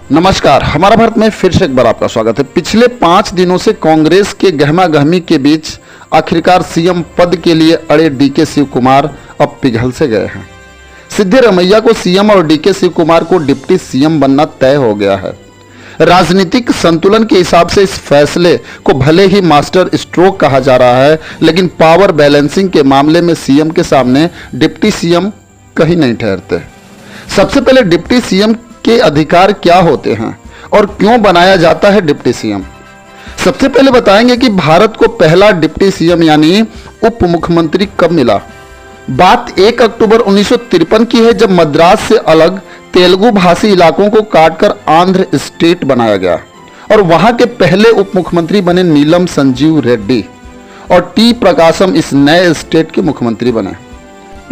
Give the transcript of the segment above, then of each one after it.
नमस्कार, हमारा भारत में फिर से एक बार आपका स्वागत है। पिछले 5 दिनों से कांग्रेस के गहमा गहमी के बीच आखिरकार सीएम पद के लिए अड़े डीके शिव कुमार अब पिघल से गए हैं। सिद्धरमैया को सीएम और डीके शिव कुमार को डिप्टी सीएम बनना तय हो गया है। राजनीतिक संतुलन के हिसाब से इस फैसले को भले ही मास्टर स्ट्रोक कहा जा रहा है, लेकिन पावर बैलेंसिंग के मामले में सीएम के सामने डिप्टी सीएम कहीं नहीं ठहरते। सबसे पहले डिप्टी सीएम के अधिकार क्या होते हैं और क्यों बनाया जाता है डिप्टी सीएम। सबसे पहले बताएंगे कि भारत को पहला डिप्टी सीएम यानी उप मुख्यमंत्री कब मिला। बात 1 अक्टूबर 1953 की है, जब मद्रास से अलग तेलुगु भाषी इलाकों को काटकर आंध्र स्टेट बनाया गया और वहां के पहले उप मुख्यमंत्री बने नीलम संजीव रेड्डी और टी प्रकाशम इस नए स्टेट के मुख्यमंत्री बने।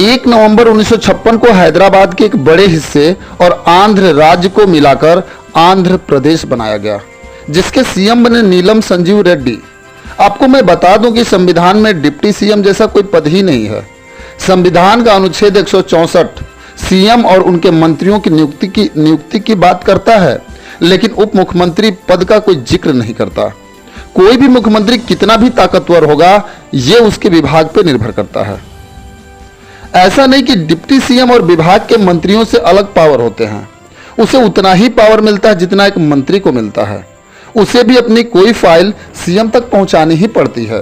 1 नवंबर 1956 को हैदराबाद के एक बड़े हिस्से और आंध्र राज्य को मिलाकर आंध्र प्रदेश बनाया गया, जिसके सीएम बने नीलम संजीव रेड्डी। आपको मैं बता दूं कि संविधान में डिप्टी सीएम जैसा कोई पद ही नहीं है। संविधान का अनुच्छेद 164 सीएम और उनके मंत्रियों की नियुक्ति की बात करता है, लेकिन उप मुख्यमंत्री पद का कोई जिक्र नहीं करता। कोई भी मुख्यमंत्री कितना भी ताकतवर होगा, यह उसके विभाग पर निर्भर करता है। ऐसा नहीं कि डिप्टी सीएम और विभाग के मंत्रियों से अलग पावर होते हैं। उसे उतना ही पावर मिलता है जितना एक मंत्री को मिलता है। उसे भी अपनी कोई फाइल सीएम तक पहुंचानी ही पड़ती है,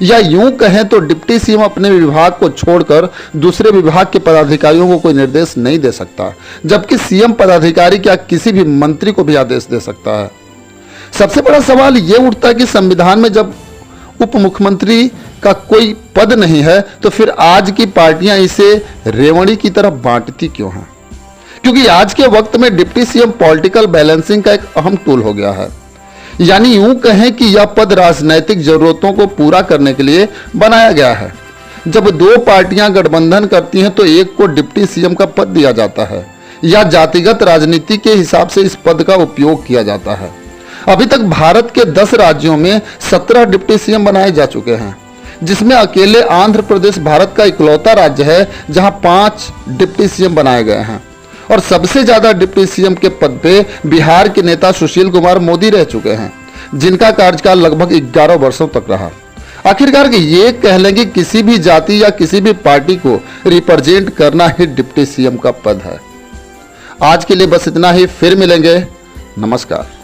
या यूं कहें तो डिप्टी सीएम अपने विभाग को छोड़कर दूसरे विभाग के पदाधिकारियों को कोई निर्देश नहीं दे सकता, जबकि सीएम पदाधिकारी क्या किसी भी मंत्री को भी आदेश दे सकता है। सबसे बड़ा सवाल यह उठता है कि संविधान में जब उप मुख्यमंत्री का कोई पद नहीं है, तो फिर आज की पार्टियां इसे रेवड़ी की तरफ बांटती क्यों हैं? क्योंकि आज के वक्त में डिप्टी सीएम पॉलिटिकल बैलेंसिंग का एक अहम टूल हो गया है। यानी यूं कहें कि यह पद राजनीतिक जरूरतों को पूरा करने के लिए बनाया गया है। जब 2 पार्टियां गठबंधन करती हैं तो एक को डिप्टी सीएम का पद दिया जाता है, या जातिगत राजनीति के हिसाब से इस पद का उपयोग किया जाता है। अभी तक भारत के 10 राज्यों में 17 डिप्टी सीएम बनाए जा चुके हैं, जिसमें अकेले आंध्र प्रदेश भारत का इकलौता राज्य है जहां 5 डिप्टी सीएम बनाए गए हैं। और सबसे ज्यादा डिप्टी सीएम के पद पे बिहार के नेता सुशील कुमार मोदी रह चुके हैं, जिनका कार्यकाल लगभग 11 वर्षों तक रहा। आखिरकार ये कह लें कि किसी भी जाति या किसी भी पार्टी को रिप्रेजेंट करना ही डिप्टी सीएम का पद है। आज के लिए बस इतना ही, फिर मिलेंगे। नमस्कार।